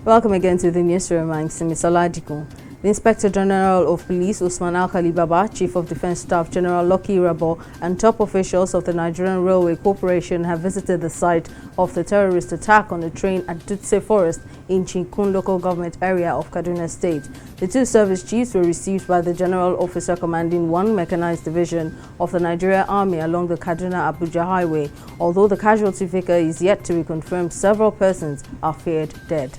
Welcome again to the newsroom. I'm Simisola Dikun. The Inspector General of Police, Usman Alkali Baba, Chief of Defense Staff General Lucky Rabo, and top officials of the Nigerian Railway Corporation have visited the site of the terrorist attack on a train at Dutse Forest in Chinkun local government area of Kaduna State. The two service chiefs were received by the General Officer commanding 1 Mechanized Division of the Nigeria Army along the Kaduna-Abuja Highway. Although the casualty figure is yet to be confirmed, several persons are feared dead.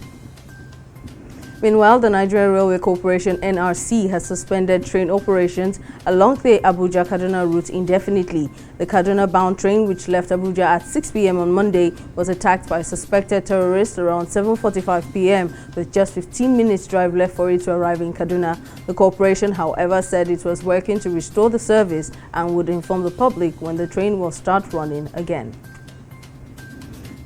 Meanwhile, the Nigerian Railway Corporation (NRC) has suspended train operations along the Abuja-Kaduna route indefinitely. The Kaduna-bound train, which left Abuja at 6 p.m. on Monday, was attacked by suspected terrorists around 7:45 p.m. with just 15 minutes drive left for it to arrive in Kaduna. The corporation, however, said it was working to restore the service and would inform the public when the train will start running again.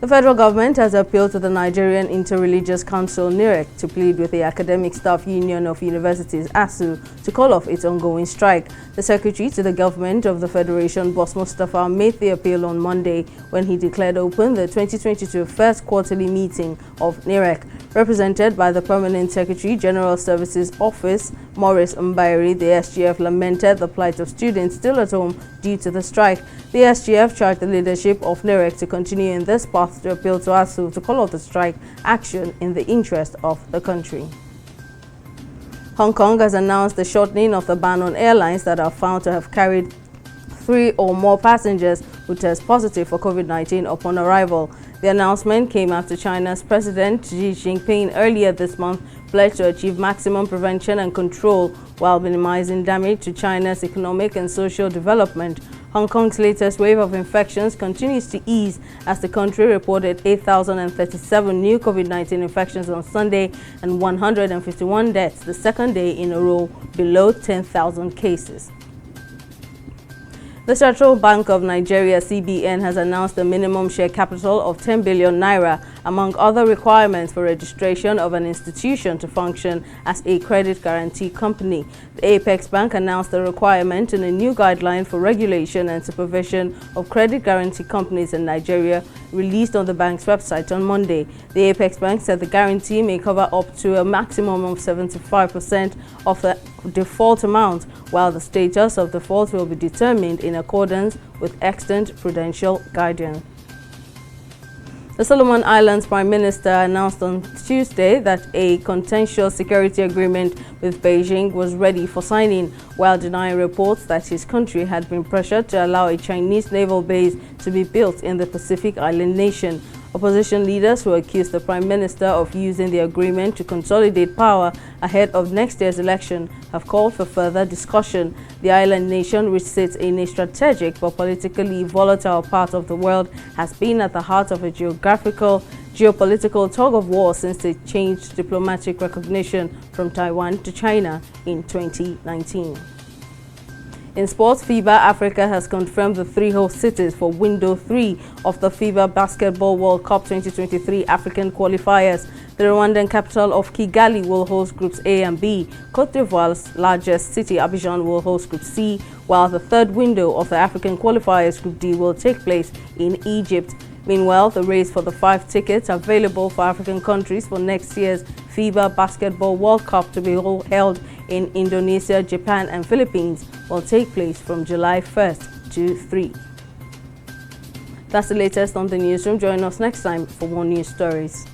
The federal government has appealed to the Nigerian Interreligious Council (NIREC) to plead with the Academic Staff Union of Universities (ASU) to call off its ongoing strike. The secretary to the government of the federation, Boss Mustafa, made the appeal on Monday when he declared open the 2022 first quarterly meeting of NIREC. Represented by the Permanent Secretary, General Services Office, Maurice Mbairi, the SGF lamented the plight of students still at home due to the strike. The SGF charged the leadership of NIREC to continue in this path to appeal to ASU to call off the strike action in the interest of the country. Hong Kong has announced the shortening of the ban on airlines that are found to have carried 3 or more passengers who test positive for COVID-19 upon arrival. The announcement came after China's President Xi Jinping earlier this month pledged to achieve maximum prevention and control while minimizing damage to China's economic and social development. Hong Kong's latest wave of infections continues to ease as the country reported 8,037 new COVID-19 infections on Sunday and 151 deaths, the second day in a row below 10,000 cases. The Central Bank of Nigeria (CBN) has announced a minimum share capital of 10 billion naira, among other requirements for registration of an institution to function as a credit guarantee company. The Apex Bank announced the requirement in a new guideline for regulation and supervision of credit guarantee companies in Nigeria, released on the bank's website on Monday. The Apex Bank said the guarantee may cover up to a maximum of 75% of the default amount, while the status of default will be determined in accordance with extant prudential guidance. The Solomon Islands Prime Minister announced on Tuesday that a contentious security agreement with Beijing was ready for signing, while denying reports that his country had been pressured to allow a Chinese naval base to be built in the Pacific island nation. Opposition leaders who accused the Prime Minister of using the agreement to consolidate power ahead of next year's election have called for further discussion. The island nation, which sits in a strategic but politically volatile part of the world, has been at the heart of a geopolitical tug-of-war since it changed diplomatic recognition from Taiwan to China in 2019. In sports, FIBA Africa has confirmed the 3 host cities for Window 3 of the FIBA Basketball World Cup 2023 African qualifiers. The Rwandan capital of Kigali will host Groups A and B. Côte d'Ivoire's largest city, Abidjan, will host Group C, while the third window of the African qualifiers, Group D, will take place in Egypt. Meanwhile, the race for the 5 tickets available for African countries for next year's FIBA Basketball World Cup to be held in Indonesia, Japan, and Philippines will take place from July 1st to 3. That's the latest on the newsroom. Join us next time for more news stories.